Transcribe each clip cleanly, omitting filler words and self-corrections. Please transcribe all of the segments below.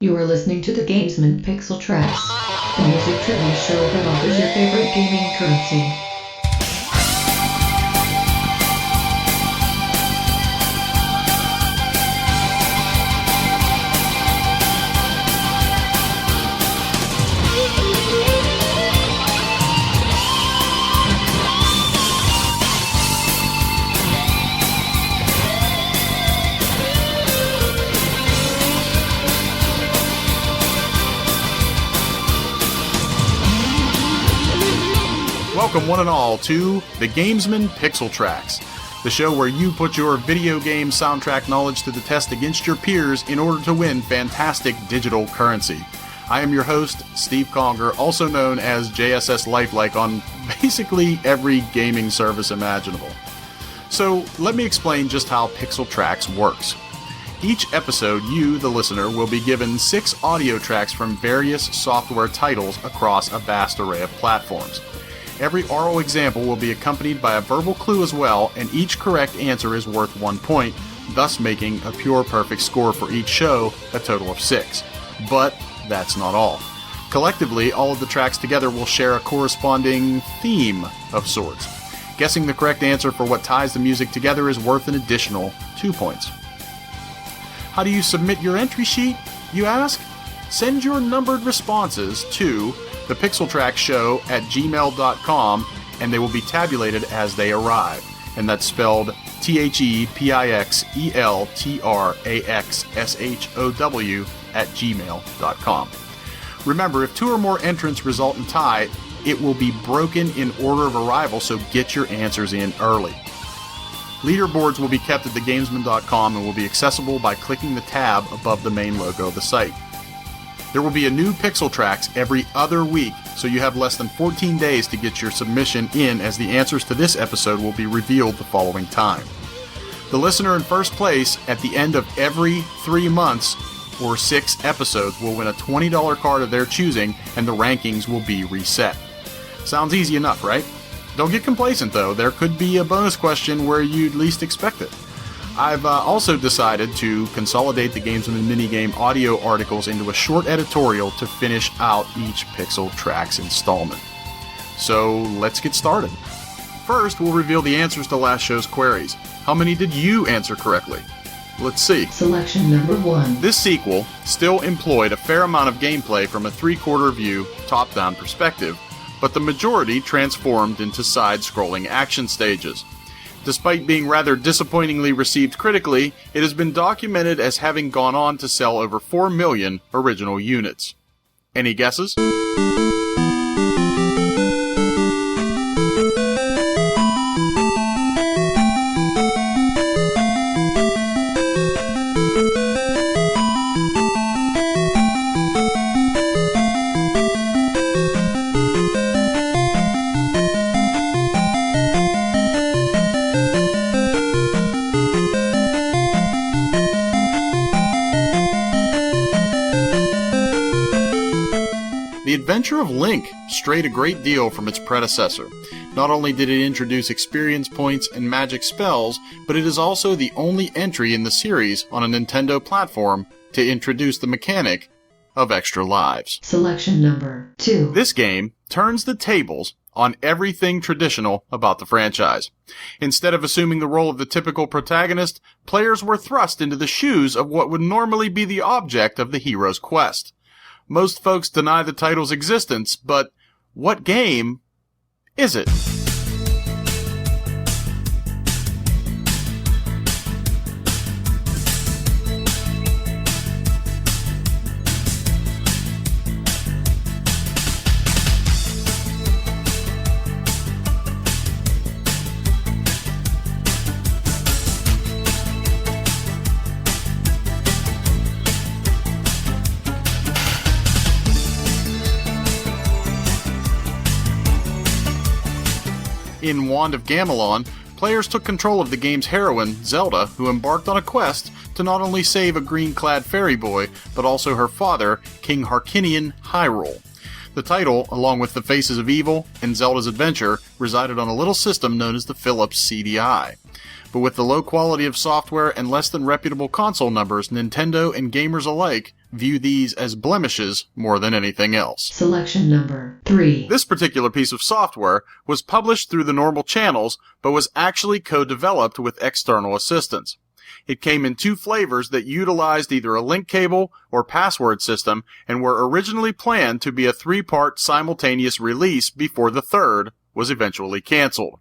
You are listening to the Gamesmen PiXelTraX, the music trivia show that offers your favorite gaming currency. Welcome one and all to the Gamesmen PiXelTraX, the show where you put your video game soundtrack knowledge to the test against your peers in order to win fantastic digital currency. I am your host, Steve Conger, also known as JSS Lifelike on basically every gaming service imaginable. So let me explain just how PiXelTraX works. Each episode, you, the listener, will be given 6 audio tracks from various software titles across a vast array of platforms. Every aural example will be accompanied by a verbal clue as well, and each correct answer is worth 1 point, thus making a pure perfect score for each show, a total of 6. But that's not all. Collectively, all of the tracks together will share a corresponding theme of sorts. Guessing the correct answer for what ties the music together is worth an additional 2 points. How do you submit your entry sheet, you ask? Send your numbered responses to the PiXelTraX Show at gmail.com, and they will be tabulated as they arrive. And that's spelled ThePixelTraxShow at gmail.com. Remember, if 2 or more entrants result in tie, it will be broken in order of arrival, so get your answers in early. Leaderboards will be kept at thegamesmen.com and will be accessible by clicking the tab above the main logo of the site. There will be a new PiXelTraX every other week, so you have less than 14 days to get your submission in, as the answers to this episode will be revealed the following time. The listener in first place at the end of every 3 months or 6 episodes will win a $20 card of their choosing, and the rankings will be reset. Sounds easy enough, right? Don't get complacent though, there could be a bonus question where you'd least expect it. I've also decided to consolidate the Gamesmen minigame audio articles into a short editorial to finish out each PiXelTraX installment. So let's get started. First, we'll reveal the answers to last show's queries. How many did you answer correctly? Let's see. Selection number 1. This sequel still employed a fair amount of gameplay from a 3/4 view, top-down perspective, but the majority transformed into side-scrolling action stages. Despite being rather disappointingly received critically, it has been documented as having gone on to sell over 4 million original units. Any guesses? The Adventure of Link strayed a great deal from its predecessor. Not only did it introduce experience points and magic spells, but it is also the only entry in the series on a Nintendo platform to introduce the mechanic of extra lives. Selection number 2. This game turns the tables on everything traditional about the franchise. Instead of assuming the role of the typical protagonist, players were thrust into the shoes of what would normally be the object of the hero's quest. Most folks deny the title's existence, but what game is it? In Wand of Gamelon, players took control of the game's heroine, Zelda, who embarked on a quest to not only save a green-clad fairy boy, but also her father, King Harkinian Hyrule. The title, along with the Faces of Evil and Zelda's Adventure, resided on a little system known as the Philips CDI. But with the low quality of software and less than reputable console numbers, Nintendo and gamers alike view these as blemishes more than anything else. Selection number 3. This particular piece of software was published through the normal channels, but was actually co-developed with external assistance. It came in 2 flavors that utilized either a link cable or password system and were originally planned to be a 3-part simultaneous release before the third was eventually canceled.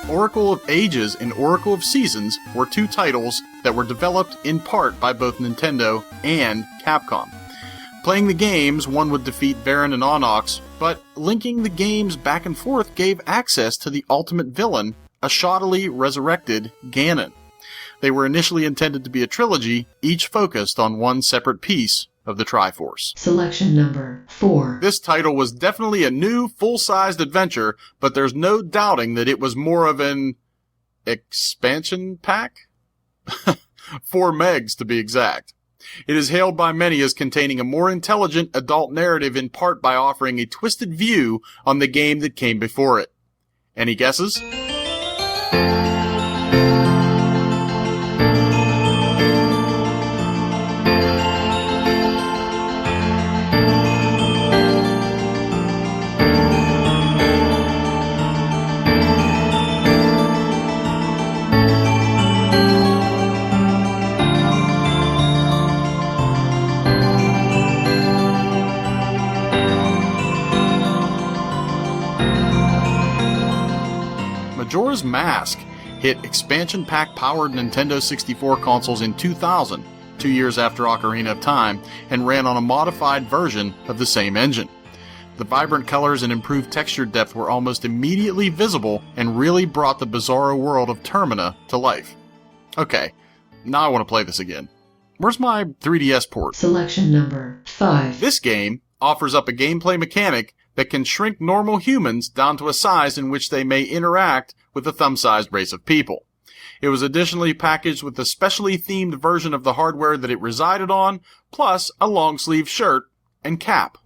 Oracle of Ages and Oracle of Seasons were 2 titles that were developed in part by both Nintendo and Capcom. Playing the games, one would defeat Baron and Onyx, but linking the games back and forth gave access to the ultimate villain, a shoddily resurrected Ganon. They were initially intended to be a trilogy, each focused on one separate piece of the Triforce. Selection number 4. This title was definitely a new, full-sized adventure, but there's no doubting that it was more of an expansion pack? 4 megs to be exact. It is hailed by many as containing a more intelligent adult narrative, in part by offering a twisted view on the game that came before it. Any guesses? Majora's Mask hit expansion pack-powered Nintendo 64 consoles in 2000, 2 years after Ocarina of Time, and ran on a modified version of the same engine. The vibrant colors and improved texture depth were almost immediately visible and really brought the bizarro world of Termina to life. Okay, now I want to play this again. Where's my 3DS port? Selection number 5. This game offers up a gameplay mechanic that can shrink normal humans down to a size in which they may interact with a thumb-sized race of people. It was additionally packaged with a specially themed version of the hardware that it resided on, plus a long-sleeve shirt and cap.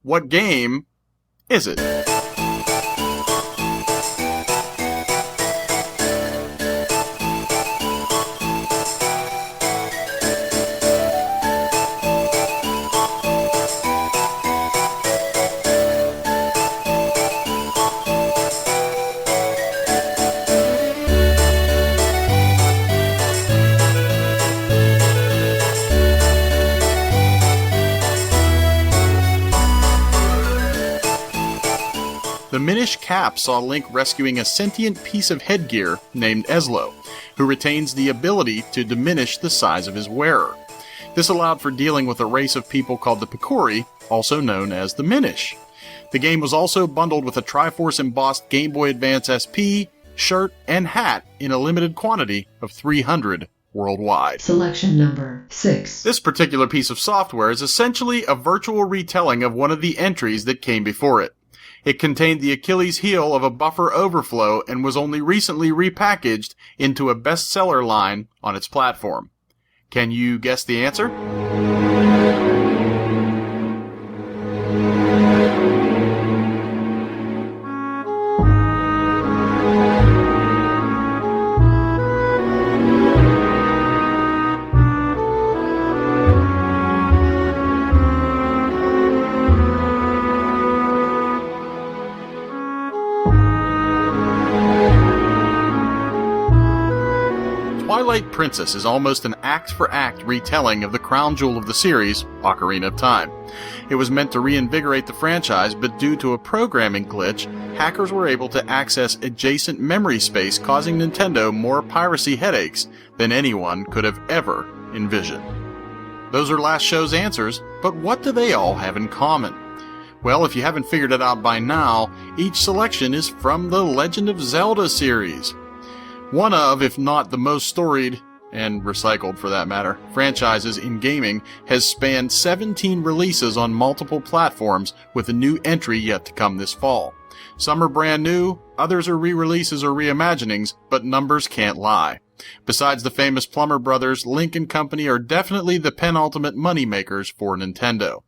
What game is it? The Minish cap saw Link rescuing a sentient piece of headgear named Eslo, who retains the ability to diminish the size of his wearer. This allowed for dealing with a race of people called the Picori, also known as the Minish. The game was also bundled with a Triforce embossed Game Boy Advance SP, shirt, and hat in a limited quantity of 300 worldwide. Selection number 6. This particular piece of software is essentially a virtual retelling of one of the entries that came before it. It contained the Achilles heel of a buffer overflow and was only recently repackaged into a bestseller line on its platform. Can you guess the answer? Twilight Princess is almost an act-for-act retelling of the crown jewel of the series, Ocarina of Time. It was meant to reinvigorate the franchise, but due to a programming glitch, hackers were able to access adjacent memory space, causing Nintendo more piracy headaches than anyone could have ever envisioned. Those are last show's answers, but what do they all have in common? Well, if you haven't figured it out by now, each selection is from the Legend of Zelda series. One of, if not the most storied and recycled for that matter, franchises in gaming has spanned 17 releases on multiple platforms, with a new entry yet to come this fall. Some are brand new, others are re-releases or reimaginings, but numbers can't lie. Besides the famous Plumber Brothers, Link & Company are definitely the penultimate moneymakers for Nintendo.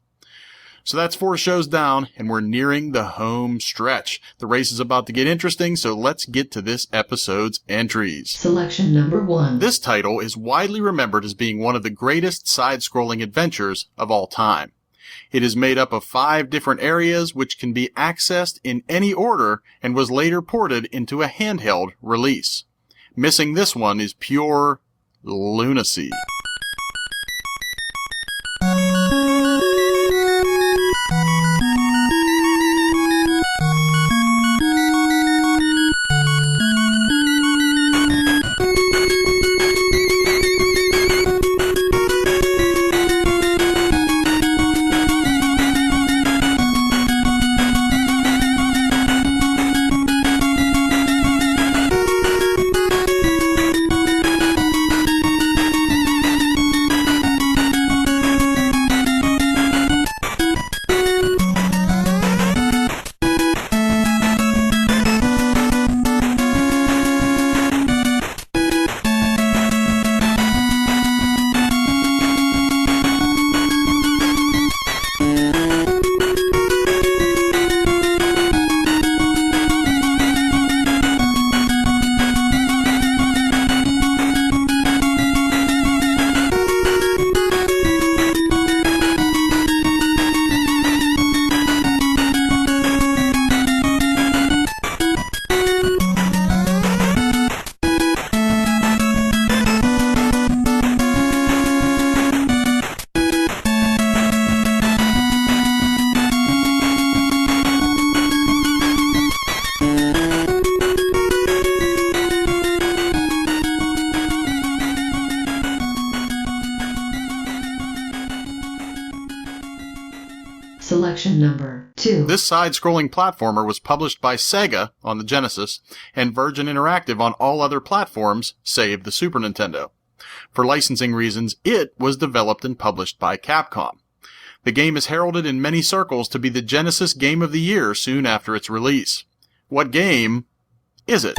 So that's 4 shows down, and we're nearing the home stretch. The race is about to get interesting, so let's get to this episode's entries. Selection number 1. This title is widely remembered as being one of the greatest side-scrolling adventures of all time. It is made up of 5 different areas which can be accessed in any order and was later ported into a handheld release. Missing this one is pure lunacy. Selection number 2. This side-scrolling platformer was published by Sega on the Genesis and Virgin Interactive on all other platforms save the Super Nintendo. For licensing reasons, it was developed and published by Capcom. The game is heralded in many circles to be the Genesis Game of the Year soon after its release. What game is it?